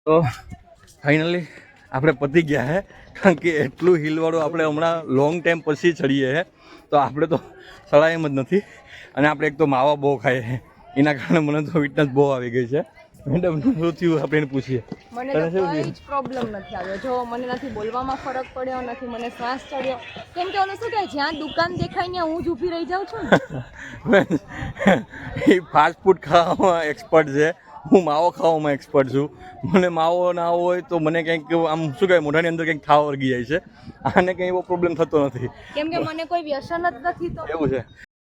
તો ફાઇનલી આપણે પતી ગયા હે, કારણ કે એટલું હિલવાળું આપણે હમણાં લોંગ ટાઈમ પછી ચડીએ હે, તો આપણે તો ચડાય એમ જ નથી. અને આપણે એક તો માવા બહુ ખાઈએ છે, એના કારણે મને તો વીકનેસ બહુ આવી ગઈ છે. મેડમ શું થયું આપણે એને પૂછીએ. મને તો કોઈ જ પ્રોબ્લેમ નથી આવ્યો. જો મને નથી બોલવામાં ફરક પડ્યો, નથી મને શ્વાસ ચડ્યો, કેમ કે ઓલું શું કહે, જ્યાં દુકાન દેખાય ને હું જ ઊભી રહી જાઉં છું ને. એ ફાસ્ટ ફૂડ ખાવામાં એક્સપર્ટ છે, હું માવો ખાવામાં એક્સપર્ટ છું. મને માવો ના હોય તો મને કંઈક આમ શું કહેવાય, મોઢાની અંદર કંઈક થાવ વળગી જાય છે. આને કંઈ એવો પ્રોબ્લેમ થતો નથી, કેમ કે મને કોઈ વ્યસન જ નથી. તો એવું છે.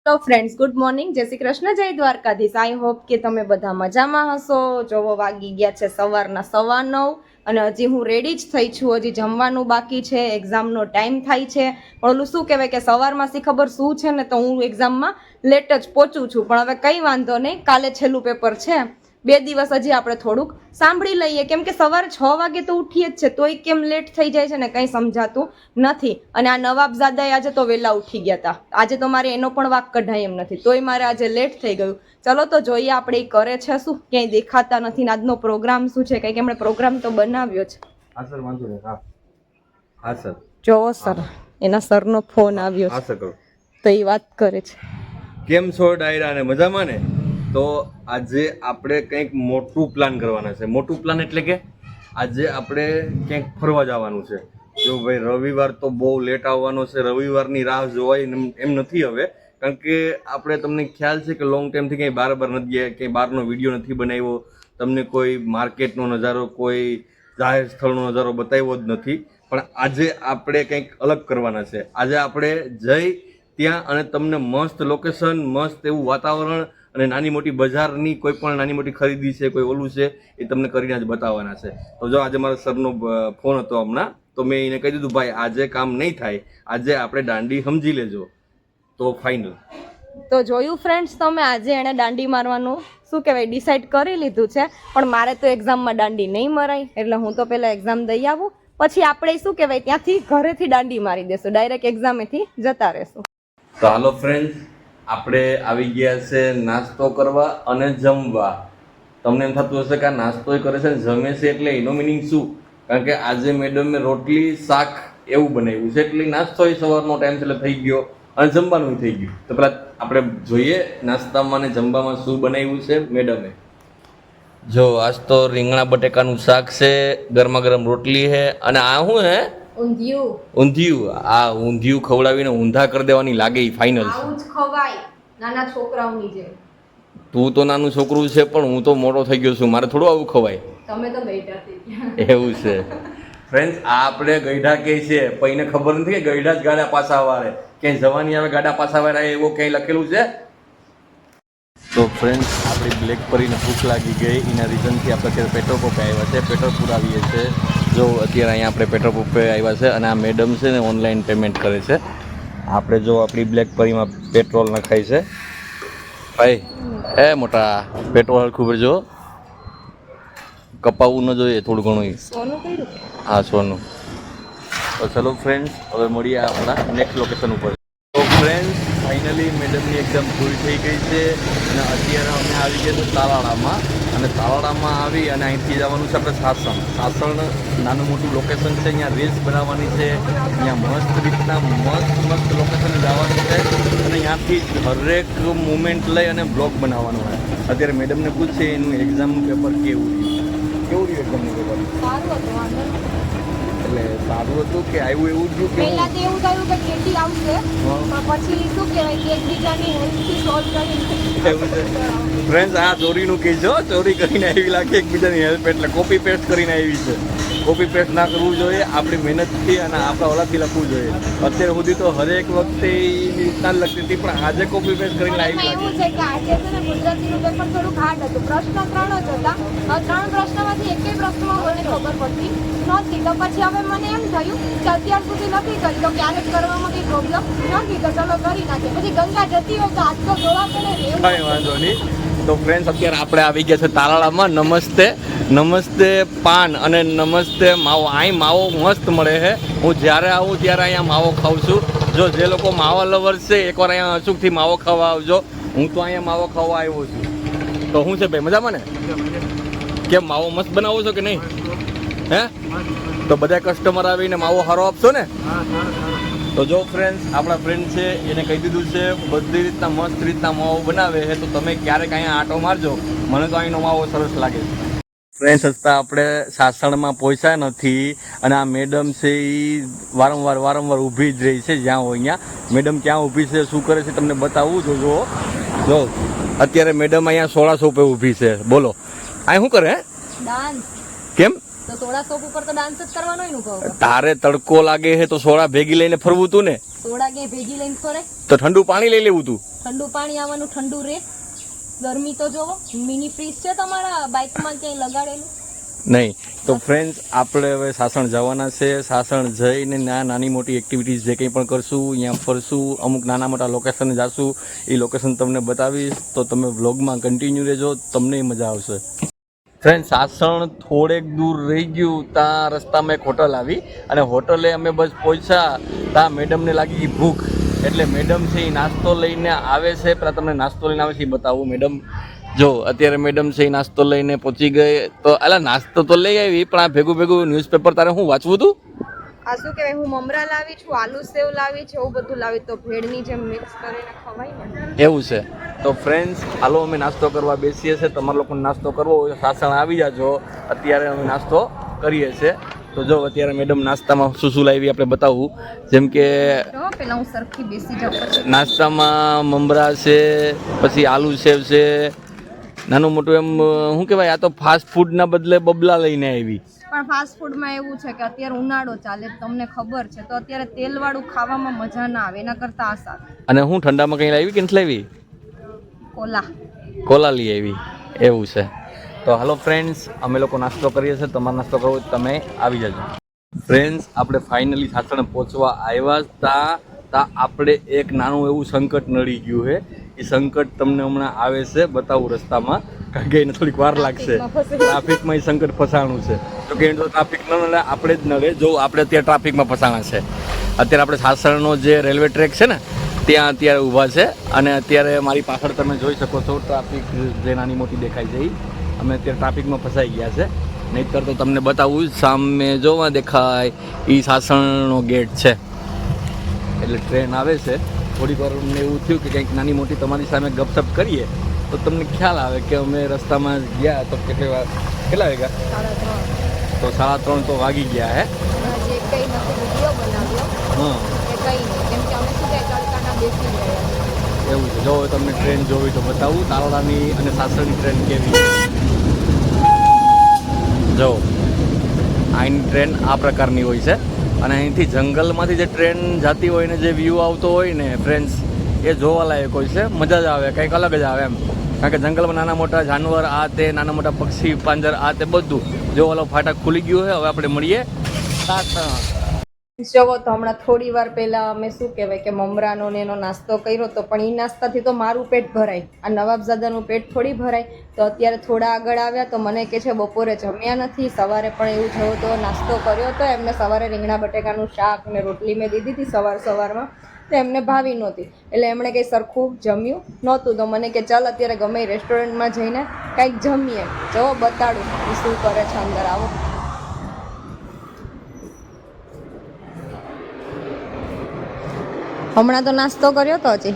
તો ફ્રેન્ડ્સ, ગુડ મોર્નિંગ, જય શ્રી કૃષ્ણ, જય દ્વારકાધીશ. આઈ હોપ કે તમે બધા મજામાં હશો. જોવો વાગી ગયા છે સવારના 9:15 અને હજી હું રેડી જ થઈ છું. હજી જમવાનું બાકી છે, એક્ઝામનો ટાઈમ થાય છે. પણ ઓલું શું કહેવાય કે સવારમાં સી ખબર શું છે ને, તો હું એક્ઝામમાં લેટ જ પહોંચું છું. પણ હવે કંઈ વાંધો નહીં, કાલે છેલ્લું પેપર છે. 2 દિવસ હજી આપણે થોડુંક સાંભળી લઈએ, કેમ કે સવારે 6 વાગે તો ઉઠીએ જ છે, તોય કેમ લેટ થઈ જાય છે ને કંઈ સમજાતું નથી. અને આ નવાબઝાદાએ આજે તો વહેલા ઉઠી ગયા હતા. આજે તો મારે એનો પણ વાક કઢાય એમ નથી, તોય મારે આજે લેટ થઈ ગયું. ચલો તો જોઈએ આપણે એ કરે છે શું, ક્યાંય દેખાતા નથી ને આજનો પ્રોગ્રામ શું છે, કંઈક એમણે પ્રોગ્રામ તો બનાવ્યો છે. હા સર, વાંધો નહીં. હા હા સર. જોવો સર, એના સરનો ફોન આવ્યો હા છે, સર. તો એ વાત કરે છે. કેમ છો ડાયરા ને મજામાં ને? તો આજે આપણે કંઈક મોટું પ્લાન કરવાના છે. મોટું પ્લાન એટલે કે આજે આપણે ક્યાંક ફરવા જવાનું છે. જો ભાઈ રવિવાર તો બહુ લેટ આવવાનો છે, રવિવારની રાહ જોવાય એમ નથી હવે, કારણ કે આપણે તમને ખ્યાલ છે કે લોંગ ટાઈમથી કંઈ બાર નથી ગયા, કંઈ બહારનો વિડીયો નથી બનાવ્યો, તમને કોઈ માર્કેટનો નજારો, કોઈ જાહેર સ્થળનો નજારો બતાવ્યો જ નથી. પણ આજે આપણે કંઈક અલગ કરવાના છે. આજે આપણે જઈ ત્યાં અને તમને મસ્ત લોકેશન, મસ્ત એવું વાતાવરણ અને નાની મોટી બજારની કોઈ પણ નાની મોટી ખરીદી છે, કોઈ ઓલું છે, એ તમને કરીને જ બતાવવાના છે. તો જો આજે મારા સરનો ફોન હતો હમણાં, તો મેં એને કહી દીધું ભાઈ આજે કામ નહીં થાય, આજે આપણે દાંડી સમજી લેજો. તો ફાઇનલ. તો જોયું ફ્રેન્ડ્સ તમે, આજે એણે દાંડી મારવાનું શું કહેવાય ડિસાઈડ કરી લીધું છે. પણ મારે તો એક્ઝામમાં દાંડી નહીં મરાય, એટલે હું તો પહેલાં એક્ઝામ દઈ આવું, પછી આપણે શું કહેવાય ત્યાંથી ઘરેથી દાંડી મારી દેશું, ડાયરેક્ટ એક્ઝામેથી જતા રહેશું. તો હાલો ફ્રેન્ડ્સ, આપણે આવી ગયા છે નાસ્તો કરવા અને જમવા. તમને એમ થતું હશે કે આ નાસ્તો એ કરે છે ને જમે છે, એટલે એનો મિનિંગ શું? કારણ કે આજે મેડમે રોટલી શાક એવું બનાવ્યું છે, એટલે નાસ્તો એ સવારનો ટાઈમ છે એટલે થઈ ગયો અને જમવાનું થઈ ગયું. તો પેલા આપણે જોઈએ નાસ્તામાં ને જમવામાં શું બનાવ્યું છે મેડમે. જો આજ તો રીંગણા બટેકાનું શાક છે, ગરમા ગરમ રોટલી છે, અને આ શું હે? ઊંધિયું. આ ઊંધિયું ખવડાવીને ઊંધા કરી દેવાની લાગે એ ફાઇનલ છે. આવું જ ખવાય નાના છોકરાઓની જેમ. તું તો નાનું છોકરું છે, પણ હું તો મોટો થઈ ગયો છું, મારે થોડું આવું ખવાય. તમે તો ગઈઢા થઈ ગયા. એવું છે ફ્રેન્ડ્સ, આ આપણે ગઈઢા કહે છે, પણ એને ખબર નથી કે ગઈઢા જ ગાડા પાછા વાળે. ક્યાંય જવાની આવે ગાડા પાછા વાળે એવું ક્યાંય લખેલું છે? તો ફ્રેન્ડ્સ, આપણી બ્લેક પરીને ભૂખ લાગી ગઈ, એના રીઝનથી આપણે અત્યારે પેટ્રોલ પંપે આવ્યા છે, પેટ્રોલ પુરાવીએ છીએ. જો અત્યારે અહીંયા આપણે પેટ્રોલ પંપે આવ્યા છે અને આ મેડમ છે ને ઓનલાઈન પેમેન્ટ કરે છે. આપણે જો આપણી બ્લેક પરીમાં પેટ્રોલ નખાય છે. ભાઈ એ મોટા પેટ્રોલ હરખું ભરજો, કપાવવું ન જોઈએ થોડું ઘણું. સોનું કર્યું? હા સોનું. તો ચલો ફ્રેન્ડ્સ, હવે મળીએ આપણા નેક્સ્ટ લોકેશન ઉપર. તો ફ્રેન્ડ્સ, ફાઇનલી મેડમની એક્ઝામ પૂરી થઈ ગઈ છે અને અત્યારે અમે આવી ગયા છીએ તાલાળામાં. અને તાલાળામાં આવી અને અહીંથી જવાનું છે આપણે સાસણ. સાસણ નાનું મોટું લોકેશન છે, અહીંયા રીલ્સ બનાવવાની છે, અહીંયા મસ્ત રીતના મસ્ત લોકેશન જવાનું છે અને અહીંયાથી હરેક મુમેન્ટ લઈ અને બ્લોગ બનાવવાનો હોય. અત્યારે મેડમને પૂછશે એનું એક્ઝામનું પેપર કેવું રહ્યું એક્ઝામનું પેપર. સારું હતું, વાંધો નહીં. એટલે સારું હતું કે આવ્યું એવું જ કે પહેલા તો એવું થયું કે કેટી આવશે, પણ પછી શું કહેવાય કે એકબીજાની હેલ્પથી સોલ્વ કરી. એવું છે ફ્રેન્ડ્સ, આ ચોરીનું કેસ છે, ચોરી કરીને આવી લાગે એકબીજાની હેલ્પ, એટલે કોપી પેસ્ટ કરીને આવી છે. કોપી પેસ્ટ ના કરવું જોઈએ, આપણી મહેનતથી અને આપણા ઓલાથી લખવું જોઈએ. અત્યાર સુધી તો હરેક વખતે એની રીતના જ લખતી હતી, પણ આજે કોપી પેસ્ટ કરીને આવી એમાં એવું લાગે. છે કે આજે છે ને ગુજરાતીનું પેપર થોડુંક હાર્ડ હતું. પ્રશ્ન 3 જ હતા, 3 પ્રશ્નમાંથી એકેય પ્રશ્નમાં મને ખબર પડતી નહોતી. તો પછી હવે મને એમ થયું કે અત્યાર સુધી નથી કરી તો ક્યારેક કરવામાં કંઈ પ્રોબ્લેમ નથી, તો ચલો કરી નાખીએ. પછી ગંગા જતી હોય તો હાથ તો ધોવા પડે ને. કાંઈ વાંધો નહીં. તો ફ્રેન્ડ્સ, અત્યારે આપણે આવી ગયા છે તાલાળામાં. નમસ્તે પાન અને નમસ્તે માવો. અહીં માવો મસ્ત મળે છે. હું જ્યારે આવું ત્યારે અહીંયા માવો ખાઉં છું. જો જે લોકો માવા લવર્સ છે, એકવાર અહીંયા અચૂકથી માવો ખાવા આવજો. હું તો અહીંયા માવો ખાવા આવ્યો છું. તો શું છે ભાઈ, મજામાં ને? કેમ માવો મસ્ત બનાવો છો કે નહીં? હે તો બધા કસ્ટમર આવીને માવો સારો આપશો ને? તો જો ફ્રેન્ડ્સ, આપણા ફ્રેન્ડ છે એને કહી દીધું છે બધી રીતના મસ્ત રીતના માવો બનાવે છે, તો તમે ક્યારેક અહીંયા આંટો મારજો. મને તો અહીંનો માવો સરસ લાગે છે. ફ્રેન્ડ્સ, હસતા આપણે સાસણમાં પહોંચ્યા નથી અને આ મેડમ છે એ વારંવાર ઊભી જ રહી છે જ્યાં હોય અહીંયા. મેડમ ક્યાં ઊભી છે, શું કરે છે તમને બતાવું. જો અત્યારે મેડમ અહીંયા 1600 ઉપર ઊભી છે. બોલો અહીં શું કરે? ડાન્સ. કેમ? તો સોડા સોપ ઉપર તો ડાન્સ જ કરવાનો હોય ને. તારે તડકો લાગે છે તો સોડા ભેગી લઈને ફરવું તું ને? સોડા કે ભેગી લઈને ફરે તો ઠંડુ પાણી લઈ લેવું તું. ઠંડુ પાણી આવવાનું, ઠંડુ રે. ગરમી તો જોવો. મિની ફ્રીજ છે તમારા બાઇકમાં ક્યાંય લગાડેલું? નહીં. તો ફ્રેન્ડ્સ, આપણે હવે સાસણ જવાના છે. સાસણ જઈને નાની મોટી એક્ટિવિટીઝ જે કંઈ પણ કરશું, અહીંયા ફરશું, અમુક નાના મોટા લોકેશને જાશું. એ લોકેશન તમને બતાવીશ, તો તમે વ્લોગમાં કન્ટિન્યુ રહેજો, તમને મજા આવશે. ફ્રેન્ડ, સાસણ થોડેક દૂર રહી ગયું, ત્યાં રસ્તામાં એક હોટલ આવી અને હોટલે અમે બસ પહોંચ્યા ત્યાં મેડમને લાગી ગઈ ભૂખ. એટલે મેડમ છે એ નાસ્તો લઈને આવે છે. પહેલાં તમને નાસ્તો લઈને આવે છે એ બતાવું. મેડમ જો અત્યારે મેડમ છે એ નાસ્તો લઈને પહોંચી ગઈ. તો અલા નાસ્તો તો લઈ આવી, પણ આ ભેગું ન્યૂઝપેપર તારે હું વાંચવું હતું? આ શું કહેવાય, હું મમરા લાવી છું, આલુ સેવ લાવી છે, એવું બધું લાવી. તો ભેળની જેમ મિક્સ કરીને ખવાય ને એવું છે. તો ફ્રેન્ડ્સ, હાલો અમે નાસ્તો કરવા બેસીએ છીએ. તમારા લોકોને નાસ્તો કરવો હોય તો સાસણ આવી જાજો. અત્યારે અમે નાસ્તો કરીએ છીએ. તો જો અત્યારે મેડમ નાસ્તામાં શું લાવી આપણે બતાવવું. જેમ કે પેલા હું સરખી બેસી જાઉં. નાસ્તામાં મમરા છે, પછી આલુ સેવ છે, નાનું મોટું એમ શું કહેવાય, આ તો ફાસ્ટ ફૂડના બદલે બબલા લઈને આવી. પણ ફાસ્ટ ફૂડમાં એવું છે કે અત્યારે ઉનાળો ચાલે, તમને ખબર છે, તો અત્યારે તેલવાળું ખાવામાં મજા ના આવે. એના કરતાં આ સારું. અને હું ઠંડામાં કંઈ લાવી કે નથી લાવી? કોલા લઈ આવી. એવું છે. તો હાલો ફ્રેન્ડ્સ, અમે લોકો નાસ્તો કરીએ છીએ. તમારે નાસ્તો કરવો હોય તમે આવી જજો. ફ્રેન્ડ્સ, આપણે ફાઇનલી સાસણ પહોંચવા આવ્યા તા આપણે એક નાનું એવું સંકટ નડી ગયું છે. એ સંકટ તમને હમણાં આવે છે, બતાવું રસ્તામાં, કારણ કે એને થોડીક વાર લાગશે. ટ્રાફિકમાં એ સંકટ ફસાણું છે. તો કે તો ટ્રાફિક ન નડે, આપણે જ નડે. જો આપણે અત્યારે ટ્રાફિકમાં ફસાણા છે. અત્યારે આપણે સાસણનો જે રેલવે ટ્રેક છે ને ત્યાં અત્યારે ઊભા છે અને અત્યારે મારી પાછળ તમે જોઈ શકો છો ટ્રાફિક જે નાની મોટી દેખાય છે. અમે અત્યારે ટ્રાફિકમાં ફસાઈ ગયા છે. નહીંતર તો તમને બતાવું, સામે જોવા દેખાય એ સાસણનો ગેટ છે. એટલે ટ્રેન આવે છે. થોડીક વાર અમને એવું થયું કે કંઈક નાની મોટી તમારી સામે ગપસપ કરીએ તો તમને ખ્યાલ આવે કે અમે રસ્તામાં ગયા તો કેટલા વાગ્યા? તો 3:30 તો વાગી ગયા હે. એવું છે. જો તમને ટ્રેન જોવી તો બતાવું, તારોડાની અને સાસણની ટ્રેન કેવી. જો અહીંની ટ્રેન આ પ્રકારની હોય છે અને અહીંથી જંગલમાંથી જે ટ્રેન જતી હોય ને જે વ્યૂ આવતો હોય ને ફ્રેન્ડ્સ, એ જોવાલાયક હોય છે. મજા જ આવે, કંઈક અલગ જ આવે એમ. કારણ કે જંગલમાં નાના મોટા જાનવર આ તે, નાના મોટા પક્ષી પાંજર આ તે બધું. જો ઓલો ફાટક ખુલી ગયું છે. હવે આપણે મળીએ સાસણ. જવો તો હમણાં થોડી વાર પહેલા અમે શું કહેવાય કે મમરાનો ને એનો નાસ્તો કર્યો હતો, પણ એ નાસ્તાથી તો મારું પેટ ભરાય, આ નવાબઝાદાનું પેટ થોડી ભરાય. તો અત્યારે થોડા આગળ આવ્યા તો મને કહે છે બપોરે જમ્યા નથી. સવારે પણ એવું થયો તો નાસ્તો કર્યો હતો એમને. સવારે રીંગણા બટેકાનું શાક અને રોટલી મેં દીધી હતી સવારમાં, તો એમને ભાવી નહોતી. એટલે એમણે કંઈ સરખું જમ્યું નહોતું. તો મને કે ચાલ અત્યારે ગમે રેસ્ટોરન્ટમાં જઈને કંઈક જમીએ. જવો બતાડું એ શું કરે છે. અંદર આવો. હમણાં તો નાસ્તો કર્યો તો હજી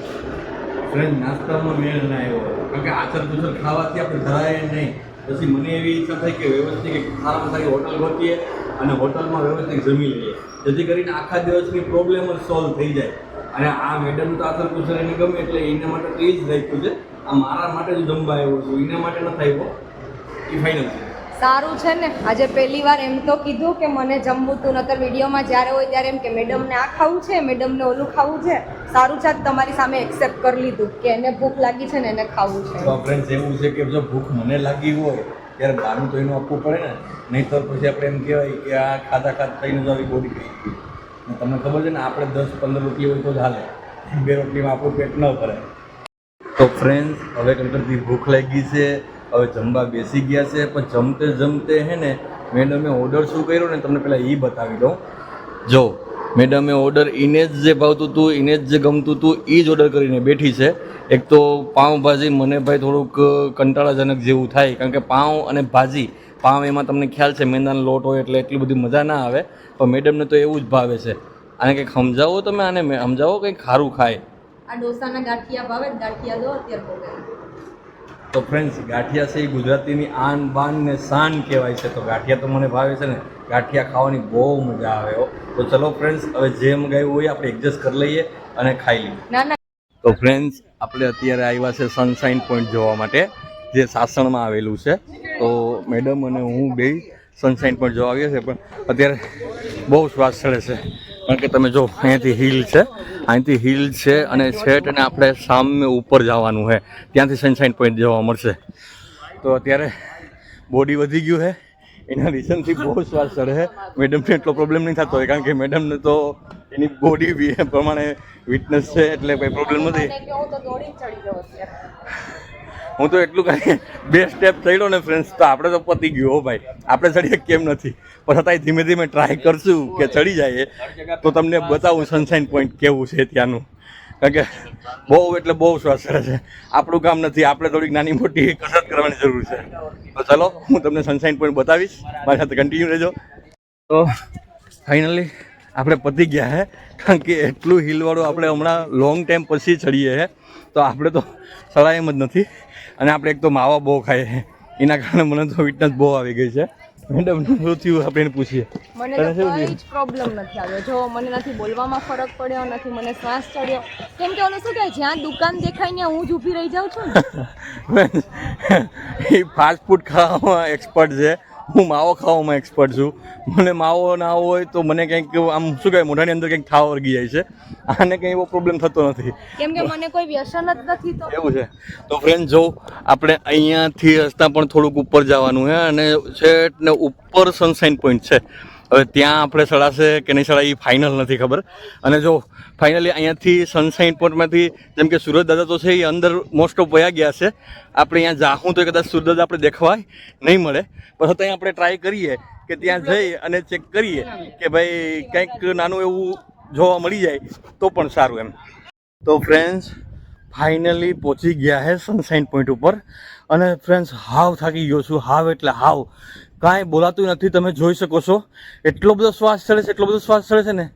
ફ્રેન્ડ, નાસ્તામાં મેળ ના આવ્યો, કારણ કે આચર કુચર ખાવાથી આપણે ધરાય નહીં. પછી મને એવી ઈચ્છા થાય કે વ્યવસ્થિત એક સારામાં સારી હોટલ ગોતીએ અને હોટલમાં વ્યવસ્થિત જમી લઈએ, જેથી કરીને આખા દિવસની પ્રોબ્લેમ જ સોલ્વ થઈ જાય. અને આ મેડમ તો આચર કુચર એને ગમે એટલે એના માટે તો એ જ રાખ્યું છે. આ મારા માટે જ જમવા આવ્યો છું, એના માટે નથી આવ્યો. એ ફાઇનલ છે. સારું છે ને. આજે પહેલી વાર એમ તો કીધું કે મને જમવું તું, નતર વિડીયોમાં જ્યારે હોય ત્યારે એમ કે મેડમને આ ખાવું છે, મેડમને ઓલું ખાવું છે. સારું છે તમારી સામે એક્સેપ્ટ કરી લીધું કે એને ભૂખ લાગી છે ને એને ખાવું છે. તો ફ્રેન્ડ્સ, એવું છે કે જો ભૂખ મને લાગી હોય ત્યારે બહારનું તો એનું આપવું પડે ને, નહીં તો પછી આપણે એમ કહેવાય કે આ ખાતા થઈને જ આવી બોડી થઈ ગઈ. તમને ખબર છે ને, આપણે 10-15 રોટલી હોય તો જ હાલે, 2 રોટલીમાં આપણું પેટ ન ભરે. તો ફ્રેન્ડ્સ, હવે કંકરથી ભૂખ લાગી છે. હવે જમવા બેસી ગયા છે. પણ જમતે હે ને મેડમે ઓર્ડર શું કર્યો ને તમને પહેલાં એ બતાવી દઉં. જો મેડમે ઓર્ડર એને જ જે ભાવતું હતું, એને જ જે ગમતું હતું એ જ ઓર્ડર કરીને બેઠી છે. એક તો પાઉંભાજી મને ભાઈ થોડુંક કંટાળાજનક જેવું થાય, કારણ કે પાઉં અને ભાજી પાવ એમાં તમને ખ્યાલ છે મેંદાનો લોટ હોય એટલે એટલી બધી મજા ના આવે, પણ મેડમને તો એવું જ ભાવે છે. આને કંઈક સમજાવો તમે, આને સમજાવો કંઈક ખારું ખાય. આ ડોસાના ગાંઠિયા ભાવે, ગાંઠિયા દો અત્યારે પગાર. તો ફ્રેન્ડ્સ, ગાંઠિયા છે એ ગુજરાતીની આન બાન ને શાન કહેવાય છે. તો ગાંઠિયા તો મને ભાવે છે ને, ગાંઠિયા ખાવાની બહુ મજા આવે હો. તો ચલો ફ્રેન્ડ્સ, હવે જે મંગાવ્યું હોય આપણે એડજસ્ટ કરી લઈએ અને ખાઈ લઈએ. ના ના, તો ફ્રેન્ડ્સ, આપણે અત્યારે આવ્યા છે સનશાઇન પોઈન્ટ જોવા માટે, જે સાસણમાં આવેલું છે. તો મેડમ અને હું બે સનશાઇન પોઈન્ટ જોવા આવ્યા છે, પણ અત્યારે બહુ શ્વાસ ચડે છે. કારણ કે તમે જો અહીંયાથી હિલ છે અને છેટ અને આપણે સામે ઉપર જવાનું છે, ત્યાંથી સનશાઇન પોઈન્ટ જોવા મળશે. તો અત્યારે બોડી વધી ગયું છે, એના રીઝનથી બહુ શ્વાસ ચડે છે. મેડમને એટલો પ્રોબ્લેમ નહીં થતો હોય, કારણ કે મેડમને તો એની બોડી બી એ પ્રમાણે વિટનેસ છે, એટલે કંઈ પ્રોબ્લેમ નથી. હું તો એટલું કાંઈ 2 સ્ટેપ ચડ્યો ને ફ્રેન્ડ્સ, તો આપણે તો પતી ગયું હો ભાઈ. આપણે ચડીએ કેમ નથી, પણ છતાંય ધીમે ધીમે ટ્રાય કરશું કે ચડી જાય તો તમને બતાવું સનશાઇન પોઈન્ટ કેવું છે ત્યાંનું. કારણ કે બહુ એટલે બહુ શ્વાસ ચડે છે. આપણું કામ નથી, આપણે થોડીક નાની મોટી કસરત કરવાની જરૂર છે. તો ચલો, હું તમને સનશાઇન પોઈન્ટ બતાવીશ, મારી સાથે કન્ટિન્યુ રહેજો. તો ફાઇનલી આપણે પતી ગયા છે, કારણ કે એટલું હિલવાળું આપણે હમણાં લોંગ ટાઈમ પછી ચડીએ છે. તો આપણે તો ચડાય એમ જ નથી, અને આપણે એક તો માવા બહુ ખાઈએ છીએ, એના કારણે મને તો વિટનેસ બહુ આવી ગઈ છે. મેડમ શું થયું આપણે એને પૂછીએ. મને તો કોઈ જ પ્રોબ્લેમ નથી આવ્યો. જો મને નથી બોલવામાં ફરક પડ્યો, નથી મને શ્વાસ ચડ્યો. કેમ કે ઓલું શું કહે, જ્યાં દુકાન દેખાય ને હું જ ઊભી રહી જાઉં છું ને. એ ફાસ્ટ ફૂડ ખાવામાં એક્સપર્ટ છે, હું માવો ખાવામાં એક્સપર્ટ છું. મને માવો ના હોય તો મને કંઈક આમ શું કહેવાય, મોઢાની અંદર કંઈક થાવ વર્ગી જાય છે. આને કંઈ એવો પ્રોબ્લેમ થતો નથી, કેમ કે મને કોઈ વ્યસન જ નથી. તો એવું છે. તો ફ્રેન્ડ, જો આપણે અહીંયાથી રસ્તા પણ થોડુંક ઉપર જવાનું છે, અને છેટ ને ઉપર સનશાઇન પોઈન્ટ છે. હવે ત્યાં આપણે ચડાશે કે નહીં ચડાય એ ફાઇનલ નથી ખબર. અને જો ફાઇનલી અહીંયાથી સનશાઇન પોઈન્ટમાંથી, જેમ કે સુરત દાદા તો છે એ અંદર મોસ્ટ ઓફ વયા ગયા છે. આપણે અહીંયા જાહું તો કદાચ સુરત દાદા આપણે દેખવાય નહીં મળે, પણ છતાં આપણે ટ્રાય કરીએ કે ત્યાં જઈ અને ચેક કરીએ કે ભાઈ કંઈક નાનું એવું જોવા મળી જાય તો પણ સારું એમ. તો ફ્રેન્ડ્સ, ફાઇનલી પહોંચી ગયા છે સનશાઇન પોઈન્ટ ઉપર. અને ફ્રેન્ડ્સ, હાવ થાકી ગયો છું, હાવ એટલે હાવ, કાંઈ બોલાતું નથી. તમે જોઈ શકો છો, એટલો બધો શ્વાસ ચડે છે ને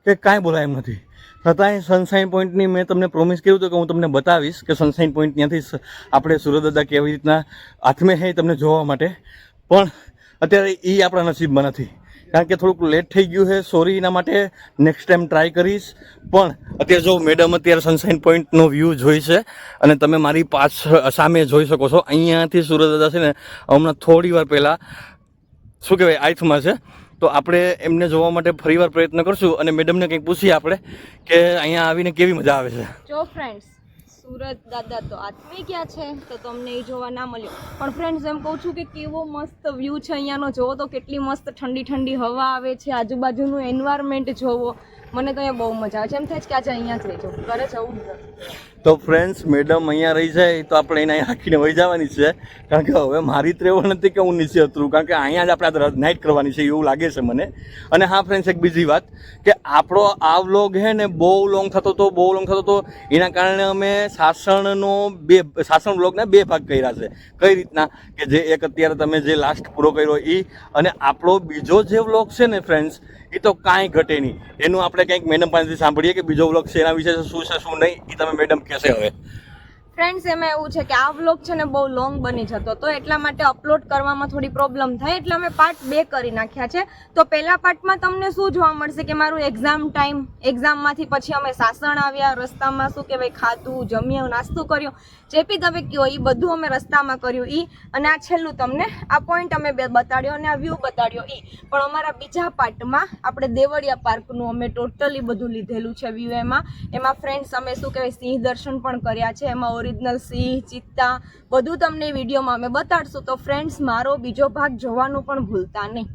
કે કાંઈ બોલાય એમ નથી. છતાંય સનશાઇન પોઈન્ટની મેં તમને પ્રોમિસ કર્યું હતું કે હું તમને બતાવીશ કે સનશાઇન પોઈન્ટ ત્યાંથી આપણે સુરત દાદા કેવી રીતના હાથમે છે તમને જોવા માટે. પણ અત્યારે એ આપણા નસીબમાં નથી, કારણ કે થોડુંક લેટ થઈ ગયું છે. સોરી એના માટે, નેક્સ્ટ ટાઈમ ટ્રાય કરીશ. પણ અત્યારે જો મેડમ અત્યારે સનશાઇન પોઈન્ટનો વ્યૂ જોઈ છે, અને તમે મારી સામે જોઈ શકો છો. અહીંયાથી સુરત દાદા છે ને હમણાં થોડી વાર પહેલાં શું કહેવાય આઈથમાં છે. તો આપણે એમને જોવા માટે ફરીવાર પ્રયત્ન કરશું, અને મેડમને કંઈક પૂછીએ આપણે કે અહીંયા આવીને કેવી મજા આવે છે. જો ફ્રેન્ડ્સ, સુરત દાદા તો આથમી ગયા છે, તો તમને એ જોવા ના મળ્યો. પણ ફ્રેન્ડ્સ, એમ કહું છું કે કેવો મસ્ત વ્યૂ છે અહીંયાનો. જોવો તો કેટલી મસ્ત ઠંડી ઠંડી હવા આવે છે, આજુબાજુનું એન્વાયરમેન્ટ જોવો. મને તો અહીંયા બહુ મજા આવે છે. એમ થાય છે કે આજે અહીંયા જ રહેજો, ઘરે જવું જ નથી. તો ફ્રેન્ડ્સ, મેડમ અહીંયા રહી જાય તો આપણે એને રાખીને વહી જવાની છે, કારણ કે હવે મારી ત્રેવડ નથી કે હું નીચે ઉતરું, કારણ કે અહીંયા જ આપણે નાઇટ કરવાની છે એવું લાગે છે મને. અને હા ફ્રેન્ડ્સ, એક બીજી વાત કે આપણો આ વ્લોગ છે ને બહુ લોંગ થતો હતો. એના કારણે અમે સાસણ વ્લોગના 2 ભાગ કર્યા છે. કઈ રીતના કે જે એક અત્યારે તમે જે લાસ્ટ પૂરો કર્યો એ, અને આપણો બીજો જે વ્લોગ છે ને ફ્રેન્ડ્સ, એ તો કાંઈ ઘટે નહીં. એનું આપણે કંઈક મેડમ પાસેથી સાંભળીએ કે બીજો વ્લોગ છે એના વિશે શું છે શું નહીં, એ તમે મેડમ કહેશે હવે. ફ્રેન્ડ્સ, એમાં એવું છે કે આ વ્લોગ છે ને બહુ લોંગ બની જતો, તો એટલા માટે અપલોડ કરવામાં થોડી પ્રોબ્લેમ થાય, એટલે અમે પાર્ટ 2 કરી નાખ્યા છે. તો પહેલા પાર્ટમાં તમને શું જોવા મળશે કે મારું એક્ઝામમાંથી પછી અમે સાસણ આવ્યા, રસ્તામાં શું કહેવાય ખાધું, જમ્યું, નાસ્તો કર્યો, જે બી તમે કહો એ બધું અમે રસ્તામાં કર્યું અને આ છેલ્લું તમને આ પોઈન્ટ અમે બતાડ્યો અને આ વ્યૂ બતાડ્યો પણ અમારા બીજા પાર્ટમાં આપણે દેવળિયા પાર્કનું અમે ટોટલી બધું લીધેલું છે વ્યૂ. એમાં ફ્રેન્ડ્સ અમે શું કહેવાય સિંહ દર્શન પણ કર્યા છે, એમાં ઓરિજિનલ સિંહ, ચિત્તા બધું તમને વિડીયોમાં અમે બતાડશું. તો ફ્રેન્ડ્સ, મારો બીજો ભાગ જોવાનું પણ ભૂલતા નહીં.